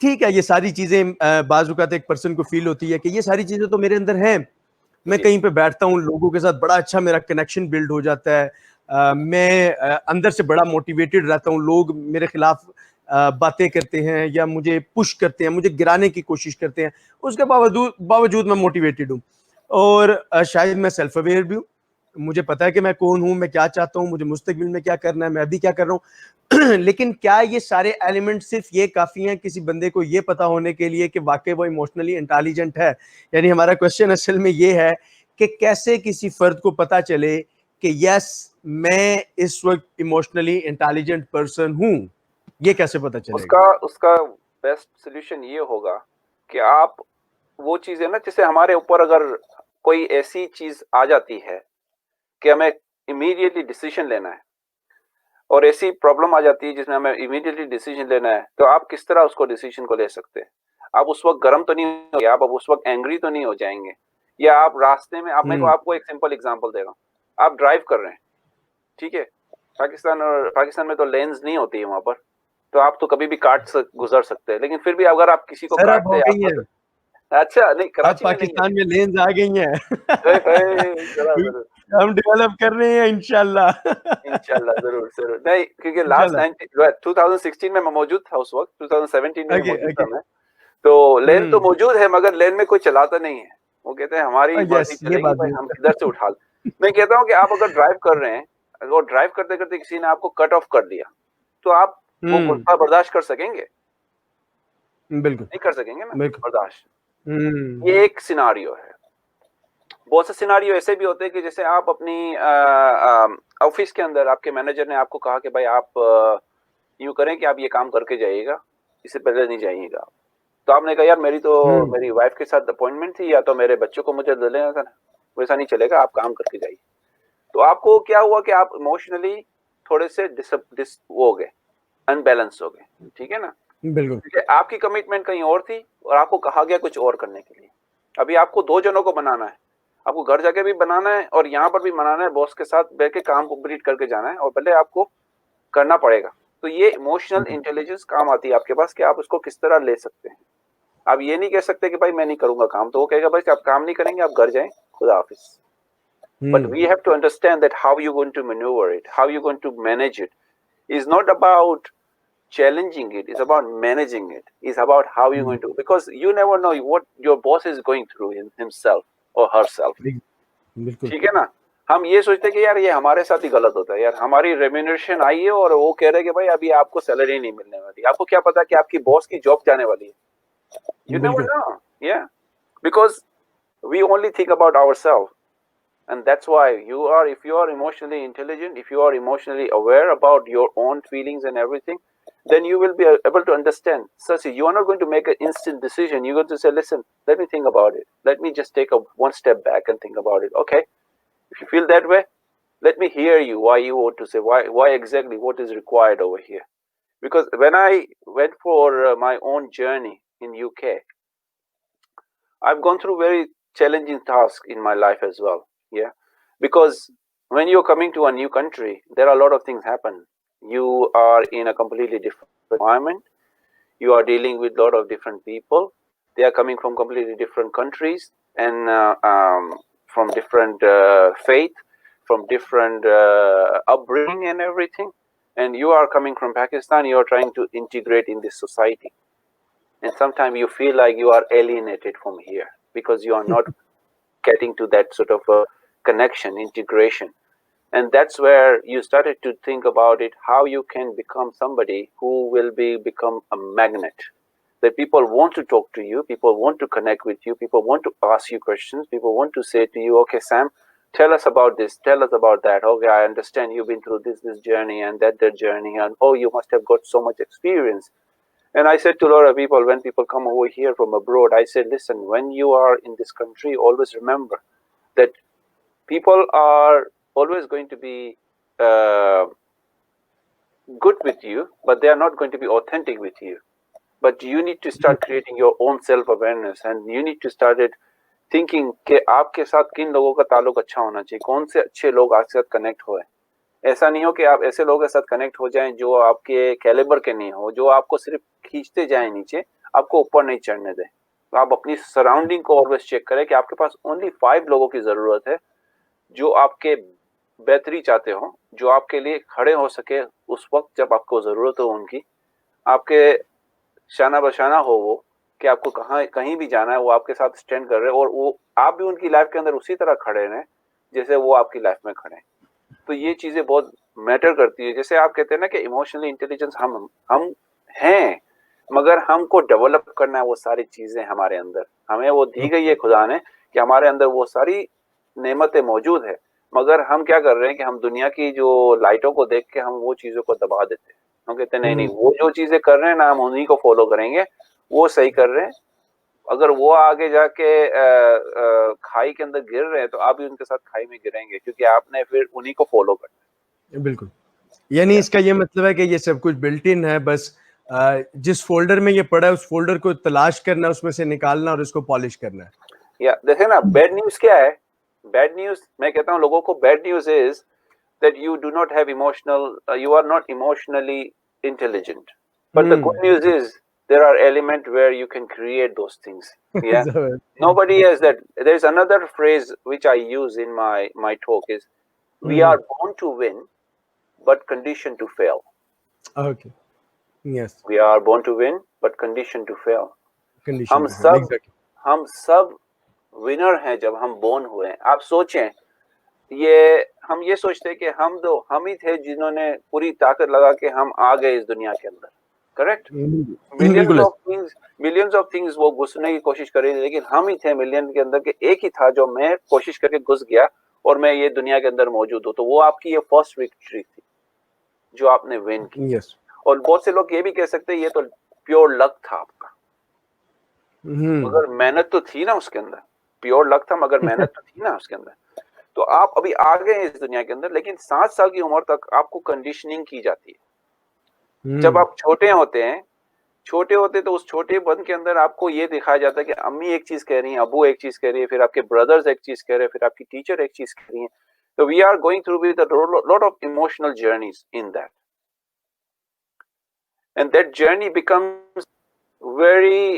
ठीक है, ये सारी चीजें बाज़ औक़ात एक पर्सन को फील होती है कि ये सारी चीजें तो मेरे अंदर हैं। मैं जी। कहीं पे बैठता हूँ, लोगों के साथ बड़ा अच्छा मेरा कनेक्शन बिल्ड हो जाता है। मैं अंदर से बड़ा मोटिवेटेड रहता हूँ, लोग मेरे खिलाफ बातें करते हैं या मुझे पुश करते हैं, मुझे गिराने की कोशिश करते हैं, उसके बावजूद मैं मोटिवेटेड हूँ। और शायद मैं सेल्फ अवेयर भी हूँ, मुझे पता है कि मैं कौन हूँ, मैं क्या चाहता हूँ, मुझे मुस्तकबिल में क्या करना है, मैं अभी क्या कर रहा हूँ। लेकिन क्या ये सारे एलिमेंट सिर्फ ये काफ़ी हैं किसी बंदे को ये पता होने के लिए कि वाक़ई वो इमोशनली इंटेलिजेंट है? यानी हमारा क्वेश्चन असल में ये है कि कैसे किसी फर्द को पता चले कि यस, मैं इस वक़्त इमोशनली इंटेलिजेंट पर्सन हूँ, ये कैसे पता चलेगा? उसका बेस्ट सॉल्यूशन ये होगा कि आप वो चीज़ें ना, जैसे हमारे ऊपर अगर कोई ऐसी चीज़ आ जाती है कि हमें इमीडिएटली डिसीजन लेना है, और ऐसी प्रॉब्लम आ जाती है जिसमें हमें इमीडिएटली डिसीजन लेना है, तो आप किस तरह उसको डिसीजन को ले सकते हैं? आप उस वक़्त गरम तो नहीं होंगे, आप अब उस वक़्त एंग्री तो नहीं हो जाएँगे, या आप रास्ते में, अब मैं हुँ, आपको एक सिंपल एग्ज़ाम्पल दे रहा हूँ। आप ड्राइव कर रहे हैं, ठीक है? पाकिस्तान में तो लेन्स नहीं होती है वहाँ पर, तो आप तो कभी भी गुज़र सकते हैं, लेकिन फिर भी अगर आप किसी को सर अब काटते हो हैं गई आपको हैं, अच्छा, नहीं अब कराची में नहीं है। पाकिस्तान में लेन्स आ गई हैं। ओए होए! ज़रा-ज़रा हम डेवलप कर रहे हैं इंशाल्लाह। इंशाल्लाह, ज़रूर, ज़रूर। नहीं, क्योंकि लास्ट इंशाल्लाह। 2016 में मैं मौजूद था उस वक़्त, 2017 में ओके, मौजूद था ओके। मैं। तो लेन तो हुँ। मौजूद है, मगर लेन में कोई चलाता नहीं है। वो कहते हैं हमारी मर्ज़ी यस, ये चलेगी बात भाई, भी हम है। किधर से उठा लें। मैं कहता हूँ कि आप अगर ड्राइव कर रहे हैं, और ड्राइव करते-करते किसी ने आपको कट ऑफ कर दिया, तो आप वो हुँ, गुस्सा बर्दाश्त कर सकेंगे? बिल्कुल, नहीं कर सकेंगे ना बिल्कुल। बर्दाश्त। हुँ, ये एक सिनेरियो है। बहुत से सिनेरियो ऐसे भी होते हैं कि जैसे आप अपनी ऑफ़िस के अंदर आपके मैनेजर ने आपको कहा कि भाई आप यूँ करें कि आप ये काम करके जाइएगा, इससे पहले नहीं जाइएगा। तो आपने कहा यार हुँ, मेरी वाइफ़ के साथ अपॉइंटमेंट थी, या तो मेरे बच्चों को मुझे ले लेना था, वैसा नहीं चलेगा, आप काम करके जाइए। तो आपको क्या हुआ कि आप इमोशनली थोड़े से वो हो गए, अनबैलेंस हो गए, ठीक है ना? बिल्कुल। क्योंकि आपकी कमिटमेंट कहीं और थी और आपको कहा गया कुछ और करने के लिए। अभी आपको 2 जनों को बनाना है। आपको घर जाके भी बनाना है और यहाँ पर भी बनाना है, बॉस के साथ बैठ के काम कंप्लीट करके जाना है, और पहले आपको करना पड़ेगा। तो ये इमोशनल हुँ, इंटेलिजेंस काम आती है आपके पास कि आप उसको किस तरह ले सकते हैं। आप ये नहीं कह सकते कि भाई मैं नहीं करूँगा काम, तो वो कहेगा भाई आप काम नहीं करेंगे, आप घर जाएँ, खुदा हाफ़िज़। But hmm, we have to understand that how you're going to maneuver it, how you're going to manage it is not about challenging it, it's about managing it. It's about how you're hmm, going to, because you never know what your boss is going through in himself or herself. Big बिल्कुल। ठीक है ना? हम ये सोचते हैं कि यार ये हमारे साथ ही गलत होता है। यार हमारी रेम्यूनरेशन आई है और वो कह रहे हैं कि भाई अभी आपको सैलरी नहीं मिलने वाली। आपको क्या पता कि आपकी बॉस की जॉब जाने वाली है? You never बिल्कुल। know. Yeah. Because we only think about ourselves. And that's why if you are emotionally intelligent, if you are emotionally aware about your own feelings and everything, then you will be able to understand. So see, you are not going to make an instant decision. You're going to say, listen, let me think about it. Let me just take one step back and think about it. Okay, if you feel that way, let me hear you. Why you want to say why exactly what is required over here? Because when I went for my own journey in UK, I've gone through very challenging tasks in my life as well. Yeah, because when you're coming to a new country, there are a lot of things happen. You are in a completely different environment. You are dealing with a lot of different people. They are coming from completely different countries and from different faith, from different upbringing and everything. And you are coming from Pakistan. You are trying to integrate in this society, and sometimes you feel like you are alienated from here because you are not getting to that sort of a connection, integration. And that's where you started to think about it, how you can become somebody who will become a magnet. That people want to talk to you, people want to connect with you, people want to ask you questions, people want to say to you, okay, Sam, tell us about this, tell us about that. Okay, I understand you've been through this journey and that journey, and oh, you must have got so much experience. And I said to a lot of people, when people come over here from abroad, I said, listen, when you are in this country, always remember that people are always going to be uh, good with you, but they are not going to be authentic with you. But you need to start creating your own self-awareness, and you need to start it thinking कि आपके साथ किन लोगों का ताल्लुक अच्छा होना चाहिए, कौन से अच्छे लोग आपके साथ कनेक्ट हुए, ऐसा नहीं हो कि आप ऐसे लोगों के साथ कनेक्ट हो जाएं जो आपके कैलिबर के नहीं हो, जो आपको सिर्फ खींचते जाएं नीचे, आपको ऊपर नहीं चढ़ने दें। तो आप अपनी सराउंडिंग को ऑलवेज चेक करें कि आपके पास ओनली 5 लोगों की ज़रूरत है जो आपके बेहतरी चाहते हो, जो आपके लिए खड़े हो सके उस वक्त जब आपको ज़रूरत हो उनकी, आपके शाना बशाना हो वो, कि आपको कहीं भी जाना है वो आपके साथ स्टैंड कर रहे हैं और वो आप भी उनकी लाइफ के अंदर उसी तरह खड़े रहें जैसे वो आपकी लाइफ में खड़े हैं। तो ये चीज़ें बहुत मैटर करती है। जैसे आप कहते हैं ना कि इमोशनली इंटेलिजेंस हम हैं, मगर हमको डेवलप करना है वो सारी चीज़ें हमारे अंदर। हमें वो दी गई है खुदा ने कि हमारे अंदर वो सारी नेमतें मौजूद है, मगर हम क्या कर रहे हैं कि हम दुनिया की जो लाइटों को देख के हम वो चीज़ों को दबा देते हैं। हम कहते हैं नहीं, वो जो चीज़ें कर रहे हैं ना हम उन्हीं को फॉलो करेंगे, वो सही कर रहे हैं। अगर वो आगे जाके खाई के अंदर गिर रहे हैं तो आप भी उनके साथ खाई में गिरेंगे, क्योंकि आपने फिर उन्हीं को फॉलो करना बिल्कुल। यानी है। इसका ये मतलब है कि ये सब कुछ बिल्ट इन है, बस जिस फ़ोल्डर में ये पड़ा है उस फ़ोल्डर को तलाश करना, उसमें से निकालना और उसको पॉलिश करना है। या देखिए ना, बैड न्यूज़ क्या है? बैड न्यूज़ मैं कहता हूँ लोगों को, bad news is that you do not have you are not emotionally intelligent. But the good news is there are elements where you can create those things. Yeah. Nobody has that. There is another phrase which I use in my talk is we are born to win, but conditioned to fail. Okay. Yes. We are born to win, but conditioned to fail. Condition to fail. Exactly. हम सब winner हैं जब हम born हुए हैं। आप सोचें, हम ये सोचते हैं कि हम ही थे जिन्होंने पूरी ताकत लगा के हम आ गए इस दुनिया के अंदर, करेक्ट? मिलियंस ऑफ थिंग्स वो घुसने की कोशिश कर रही थी, लेकिन हम ही थे मिलियन के अंदर के एक ही था जो मैं कोशिश करके घुस गया और मैं ये दुनिया के अंदर मौजूद हूँ। तो वो आपकी ये फर्स्ट विक्ट्री थी जो आपने विन की। Yes. और बहुत से लोग ये भी कह सकते हैं ये तो प्योर लक था आपका, मगर मेहनत तो थी ना उसके अंदर। प्योर लक था मगर मेहनत तो थी ना उसके अंदर। तो आप अभी आ गए हैं इस दुनिया के अंदर, लेकिन 7 साल की उम्र तक आपको कंडीशनिंग की जाती है। जब आप छोटे होते तो उस छोटेपन के अंदर आपको ये दिखाया जाता है कि अम्मी एक चीज कह रही है, अबू एक चीज कह रही है, फिर आपके ब्रदर्स एक चीज कह रहे हैं, फिर आपकी टीचर एक चीज कह रही है। तो we are going through with a lot of emotional journeys in that, and that journey becomes very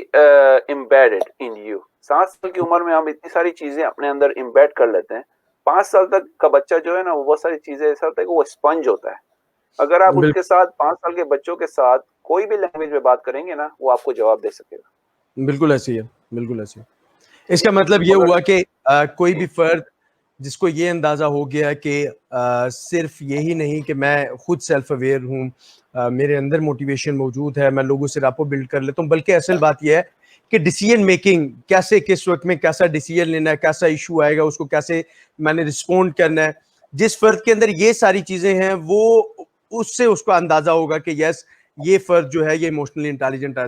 embedded in you. 7 साल की उम्र में हम इतनी सारी चीजें अपने अंदर एम्बेड कर लेते हैं। 5 साल तक का बच्चा जो है ना, वो बहुत सारी चीजें ऐसा होता है कि वो स्पंज होता है। अगर आप उसके साथ 5 साल के बच्चों के साथ कोई भी लैंग्वेज में बात करेंगे ना, वो आपको जवाब दे सकेगा। बिल्कुल ऐसी है, बिल्कुल ऐसी है। इसका मतलब ये हुआ कि कोई भी फर्द जिसको ये अंदाजा हो गया कि सिर्फ यही नहीं कि मैं खुद सेल्फ अवेयर हूँ, मेरे अंदर मोटिवेशन मौजूद है, मैं लोगों से रापो बिल्ड कर लेता हूँ, बल्कि असल बात यह है कि डिसीजन मेकिंग कैसे, किस वक्त में कैसा डिसीजन लेना है, कैसा इशू आएगा उसको कैसे मैंने रिस्पोंड करना है। जिस फर्द के अंदर ये सारी चीजें हैं वो उससे उसको अंदाजा होगा कि यस ये फर्द जो है ये इमोशनली इंटेलिजेंट है।